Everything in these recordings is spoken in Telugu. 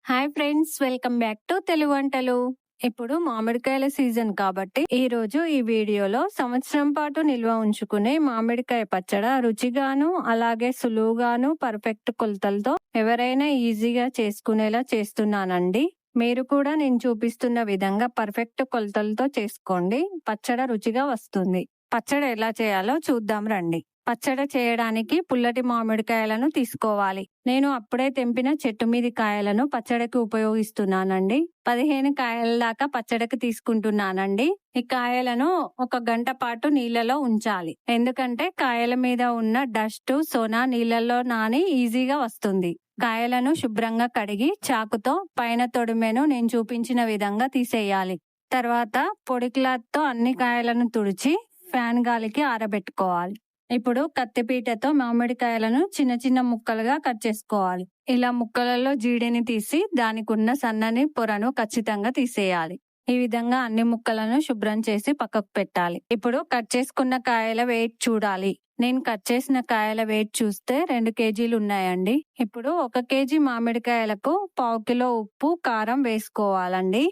Hi friends, welcome back to Telugu వంటలు. ఇప్పుడు మామిడికాయల సీజన్ కాబట్టి ఈ రోజు ఈ వీడియోలో సంవత్సరం పాటు నిల్వ ఉంచుకునే మామిడికాయ పచ్చడి రుచిగాను అలాగే సులువుగాను పర్ఫెక్ట్ కొలతలతో ఎవరైనా ఈజీగా చేసుకునేలా చేస్తున్నానండి. మీరు కూడా నేను చూపిస్తున్న విధంగా పర్ఫెక్ట్ కొలతలతో చేసుకోండి, పచ్చడి రుచిగా వస్తుంది. పచ్చడి ఎలా చేయాలో చూద్దాం రండి. పచ్చడి చేయడానికి పుల్లటి మామిడికాయలను తీసుకోవాలి. నేను అప్పుడే తెంపిన చెట్టు మీది కాయలను పచ్చడికి ఉపయోగిస్తున్నానండి. 15 కాయల దాకా పచ్చడికి తీసుకుంటున్నానండి. ఈ కాయలను 1 గంట పాటు నీళ్ళలో ఉంచాలి. ఎందుకంటే కాయల మీద ఉన్న డస్ట్ సోనా నీళ్ళలో నాని ఈజీగా వస్తుంది. కాయలను శుభ్రంగా కడిగి చాకుతో పైన తొడిమెను నేను చూపించిన విధంగా తీసేయాలి. తర్వాత పొడి క్లాత్ తో అన్ని కాయలను తుడిచి ఫ్యాన్ గాలికి ఆరబెట్టుకోవాలి. ఇప్పుడు కత్తిపీటతో మామిడికాయలను చిన్న చిన్న ముక్కలుగా కట్ చేసుకోవాలి. ఇలా ముక్కలలో జీడిని తీసి దానికి ఉన్న సన్నని పొరను ఖచ్చితంగా తీసేయాలి. ఈ విధంగా అన్ని ముక్కలను శుభ్రం చేసి పక్కకు పెట్టాలి. ఇప్పుడు కట్ చేసుకున్న కాయల వెయిట్ చూడాలి. నేను కట్ చేసిన కాయల వెయిట్ చూస్తే 2 కేజీలు ఉన్నాయండి. ఇప్పుడు 1 కేజీ మామిడికాయలకు 1/2 కిలో ఉప్పు కారం వేసుకోవాలండి.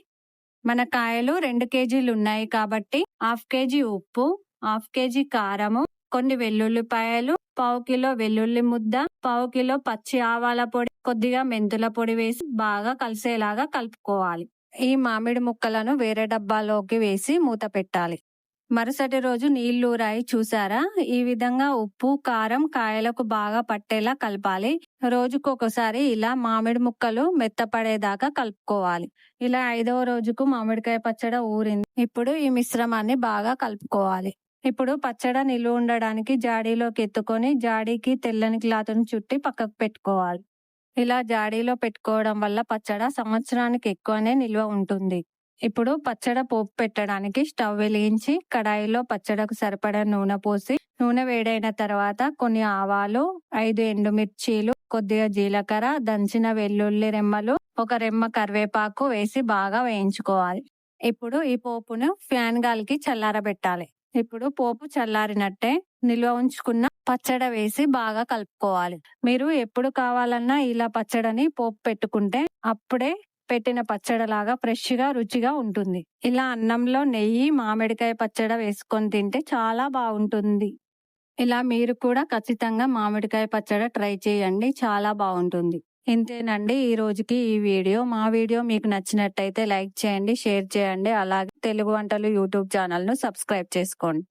మన కాయలు 2 కేజీలు ఉన్నాయి కాబట్టి 1/2 కేజీ ఉప్పు, 1/2 కేజీ కారము, కొన్ని వెల్లుల్లిపాయలు, 1/2 కిలో వెల్లుల్లి ముద్ద, 1/2 కిలో పచ్చి ఆవాల పొడి, కొద్దిగా మెంతుల పొడి వేసి బాగా కలిసేలాగా కలుపుకోవాలి. ఈ మామిడి ముక్కలను వేరే డబ్బాలోకి వేసి మూత పెట్టాలి. మరుసటి రోజు నీళ్లూరాయి చూసారా? ఈ విధంగా ఉప్పు కారం కాయలకు బాగా పట్టేలా కలపాలి. రోజుకొకసారి ఇలా మామిడి ముక్కలు మెత్తపడేదాకా కలుపుకోవాలి. ఇలా 5వ రోజుకు మామిడికాయ పచ్చడి ఊరింది. ఇప్పుడు ఈ మిశ్రమాన్ని బాగా కలుపుకోవాలి. ఇప్పుడు పచ్చడి నిలువ ఉండడానికి జాడీలోకి ఎత్తుకొని జాడీకి తెల్లని క్లాత్ను చుట్టి పక్కకు పెట్టుకోవాలి. ఇలా జాడీలో పెట్టుకోవడం వల్ల పచ్చడి సంవత్సరానికి ఎక్కువనే నిల్వ ఉంటుంది. ఇప్పుడు పచ్చడి పోపు పెట్టడానికి స్టవ్ వెలిగించి కడాయిలో పచ్చడికి సరిపడా నూనె పోసి నూనె వేడైన తర్వాత కొన్ని ఆవాలు, 5 ఎండుమిర్చీలు, కొద్దిగా జీలకర్ర, దంచిన వెల్లుల్లి రెమ్మలు, 1 రెమ్మ కరివేపాకు వేసి బాగా వేయించుకోవాలి. ఇప్పుడు ఈ పోపును ఫ్యాన్ గాలికి చల్లారబెట్టాలి. ఇప్పుడు పోపు చల్లారినట్టే నిల్వ ఉంచుకున్న పచ్చడి వేసి బాగా కలుపుకోవాలి. మీరు ఎప్పుడు కావాలన్నా ఇలా పచ్చడిని పోపు పెట్టుకుంటే అప్పుడే పెట్టిన పచ్చడిలాగా ఫ్రెష్ గా రుచిగా ఉంటుంది. ఇలా అన్నంలో నెయ్యి మామిడికాయ పచ్చడి వేసుకొని తింటే చాలా బాగుంటుంది. ఇలా మీరు కూడా ఖచ్చితంగా మామిడికాయ పచ్చడి ట్రై చేయండి, చాలా బాగుంటుంది. ఇంతేనండి ఈ రోజుకి ఈ వీడియో. మా వీడియో మీకు నచ్చినట్టయితే లైక్ చేయండి, షేర్ చేయండి. అలాగే తెలుగు వంటలు యూట్యూబ్ ఛానల్ ను సబ్స్క్రైబ్ చేసుకోండి.